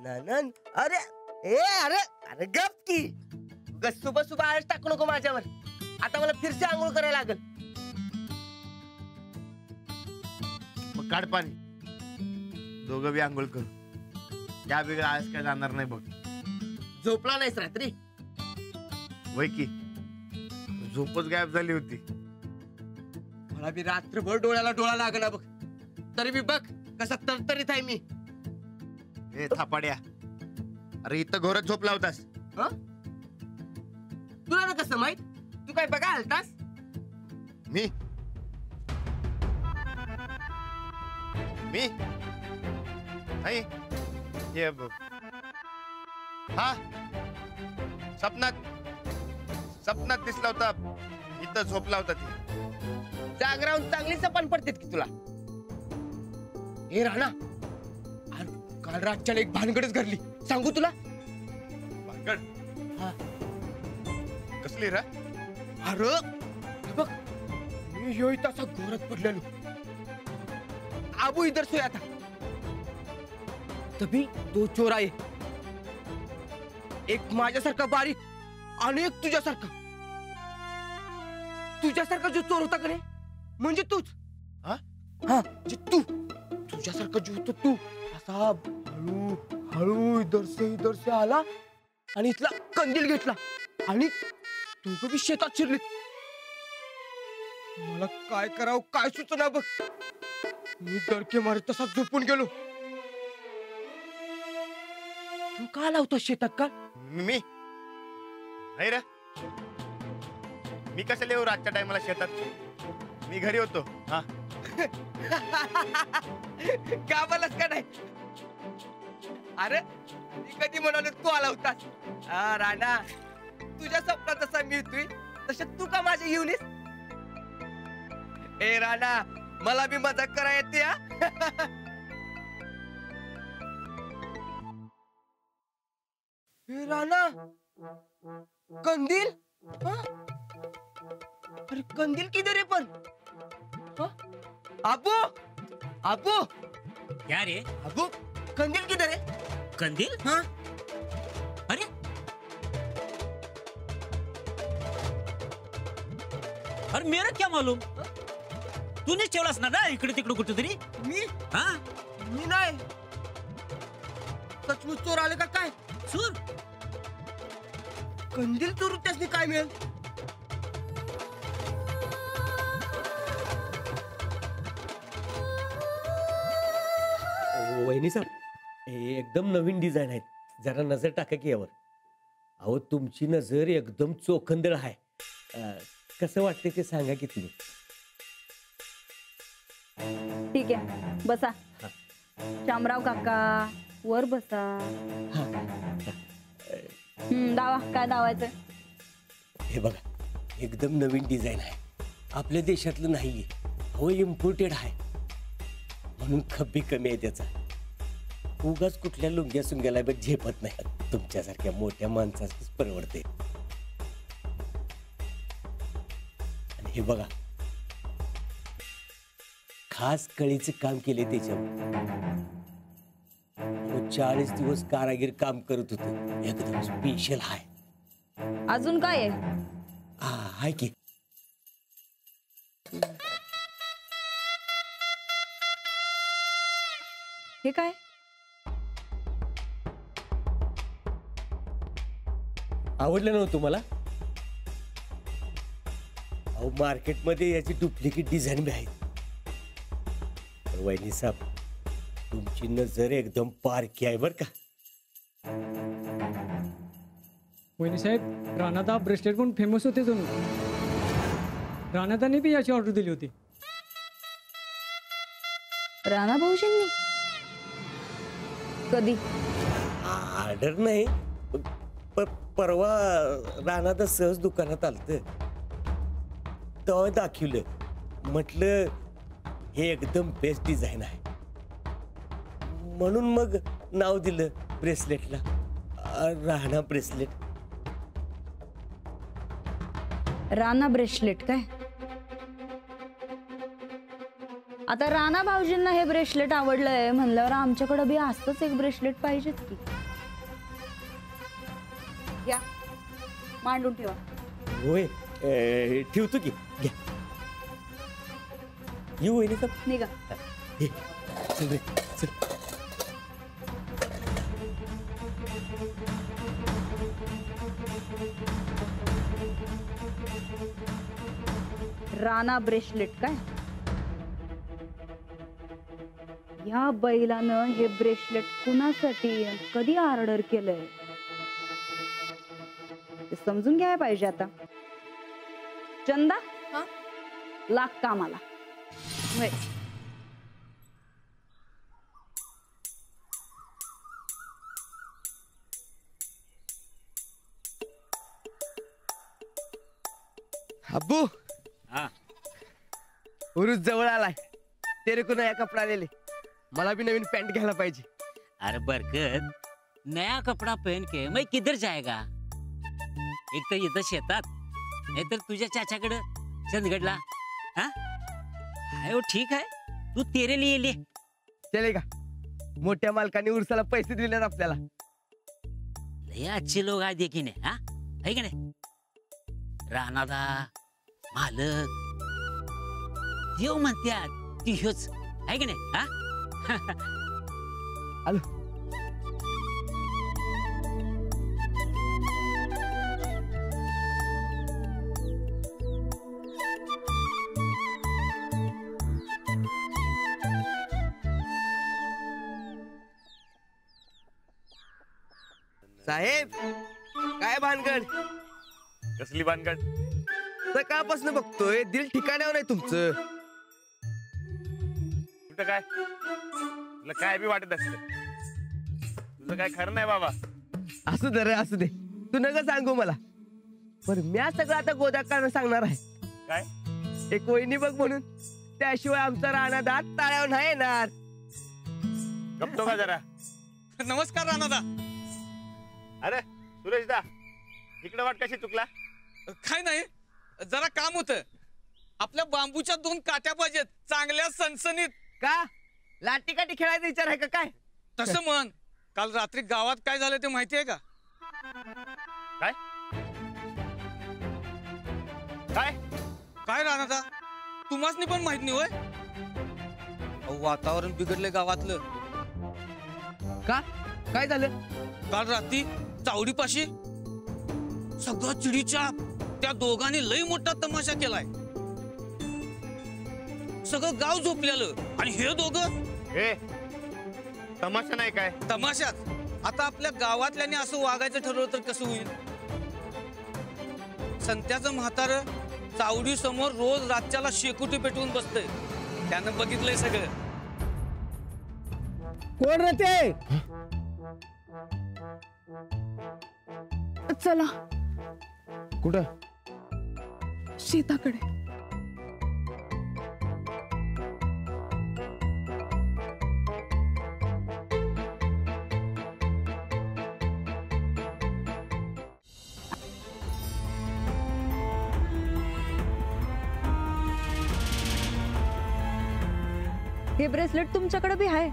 ननन अरे अरे अरे गप की सुबह सुबह आळस टाकू नको माझ्यावर. आता मला फिरसे आंघोळ करायला लागल. मग काढ पाणी, दोघं बी आंघोळ करू. त्या बिगर आळस काय जाणार नाही बघ. झोपला नाहीस रात्री? वय की झोपच गायब झाली होती. मला बी रात्रभर डोळ्याला डोळा लागला बघ. तरी बी बघ कसा तरतरीत आहे मी. ए थापाड्या, अरे इथं घोरत झोपला होतास. तुला ना कसं माहित? तू काय बघा आलतास? मी नाही हे बघ. हा सपनात दिसला होता. इथं झोपला होता ती. जागरावून चांगली सपान पडतेत की तुला. हे राणा, काल रातच्याला एक भानगडच घडली. सांगू तुला? भानगड? हा. कसली रा? अरे बघ, मी ह्यो इथं असा घोरत पडलेलो. आबू इधर सोया था. तभी दो चोर आए. एक माझ्यासारखा बारीक आणि एक तुझ्यासारखा. तुझ्यासारखा जो चोर होता का रे, म्हणजे तूच. हा जे तू तुझ्यासारखा जो होता तू असा हळू हळू इधर से आला आणि इथला कंदील घेतला आणि तू बी शेतात शिरलीत. मला काय करावं काय सुचना बघ. मी डरके मारत तसाच झोपून गेलो. तू का लावतो शेतात का? मी नाही रे. मी कशाला येऊ रातच्या टायमाला शेतात? मी घरी होतो. हा का बोलस का नाही? अरे मी कधी म्हणालो तू आला होतास? राणा, तुझ्या स्वप्नात जसा मी येतोय तसे तू का माझे घेऊन येस? ए राणा, मला बी मजाक करा येते. राणा, कंदील? अरे कंदील किधर है पण? अबू अबू क्या रे? अबू कंदील किधर है? कंदील? हाँ? अरे अरे मेरा क्या मालूम? तूने ठेवलास ना इकडे तिकडे कुठेतरी. मी? हाँ मी नाही. सचमुच चोर आले का काय? चोर? कंदील चोरू त्यासनी काय मिळेल? वहिनी साहेब, एकदम नवीन डिझाईन आहेत. जरा नजर टाका की यावर. अहो तुमची नजर एकदम चोखंदळ आहे. कसं वाटतं ते सांगा की तुम्ही. ठीक आहे, बसा. शामराव काका वर बसा. दावा काय दावायचं? हे बघा, एकदम नवीन डिझाईन आहे. आपल्या देशातलं नाहीये. हो इम्पोर्टेड आहे म्हणून खब्बी कमी आहे त्याचा. उगाच कुठल्या लुंग्या सुंग्याला बी झेपत नाही. तुमच्यासारख्या मोठ्या माणसाच परवडते. आणि हे बघा, खास कळीचं काम केले त्याच्यावर. 40 दिवस कारागीर काम करत होते. एकदम स्पेशल आहे. अजून काय आहे? हाय की. हे काय? आवडलं नव्हतं तुम्हाला? अहो मार्केटमध्ये याची डुप्लिकेट डिझाईन बी आहेत. वहिनी साहेब, तुमची नजर एकदम पारखी आहे बर का. वहिनी साहेब, राणादा ब्रेसलेट पण फेमस होते जणू. राणादाने बी याची ऑर्डर दिली होती. राणा भाऊजींनी? कधी? ऑर्डर नाही, परवा राणादा सहज दुकानात आलत. तेव्हा दाखवलं. म्हटलं हे एकदम बेस्ट डिझाईन आहे म्हणून मग नाव दिलं ब्रेसलेटला, राणा ब्रेसलेट. राणा ब्रेसलेट काय? आता राणा भाऊजींना हे ब्रेसलेट आवडलंय म्हणल्यावर आमच्याकडे बी असतच एक ब्रेसलेट पाहिजेत की. घ्या, मांडून ठेवा. होय ठेवतो की. घ्या येऊ वहिनीचा. निघा. चल रे चल. राणा ब्रेसलेट काय? ह्या बैलानं हे ब्रेसलेट कुणासाठी आणि कधी ऑर्डर केलंय ते समजून घ्यायला पाहिजे आता. चंदा, लाग कामाला. होय. अब्बू, हाँ उरुस जवळ आलाय. तेरे को नया कपडा ले ले. मला भी नवीन पॅन्ट घ्यायला पाहिजे. अरे बरकत, नया कपड़ा पहन के मैं किधर जाएगा? एक तर इथं शेतात, नाहीतर तुझ्या चाच्याकडे चंदगडला. हाँ है वो ठीक है, तू तेरे लिए ले. चलेगा. मोठ्या मालकाने उरसाला पैसे दिलेत आपल्याला. लय अच्छे लोग आहे देखीने. हा है की नाही? राणादा मालक देव म्हणत्यात ती ह्योच आहे की नाही? हा आलो. साहेब, काय भानगड? कसली भानगड? सकाळपासून बघतोय दिल ठिकाण्यावर नाही तुमचं. कुठं काय तुला काय बी वाटत असत? तुझं काय खरं नाही बाबा. असू दे रे, असू दे. तू नका सांगू मला. पण म्या सगळं आता गोदाकारांना सांगणार आहे. काय? एक वहिनी बघ म्हणून. त्याशिवाय आमचा राणादात ताळ्यावर नाही येणार. गप्पतो का जरा? नमस्कार राणादा. अरे सुरेश दा, इकडे वाट कशी चुकला? काय नाही, जरा काम होतं. आपल्या बांबूच्या 2 काट्या पाहिजेत, चांगल्या सणसणीत. का लाटी काठी खेळायचा विचार आहे का काय? तसं म्हण. काल रात्री गावात काय झालं ते माहिती आहे का? काय काय काय राणादा, तुम्हासनी पण माहित नाही होय? अहो, वातावरण बिघडलंय गावातलं. का काय झालं? काल रात्री चावडीपाशी सगळं चिडीच्या त्या दोघांनी लई मोठा तमाशा केलाय. सगळं गाव झोपलेलं आणि हे दोघं. हे तमाशा नाही काय? तमाशात. आता आपल्या गावातल्याने असं वागायचं ठरवलं तर कसं होईल? संत्याचं म्हातार चावडी समोर रोज रातच्याला शेकोटी पेटवून बसतंय. त्यानं बघितलंय सगळं. कोण रे ते? चला कुठं? शेताकडे. हे ब्रेसलेट तुमच्याकडे बी आहे?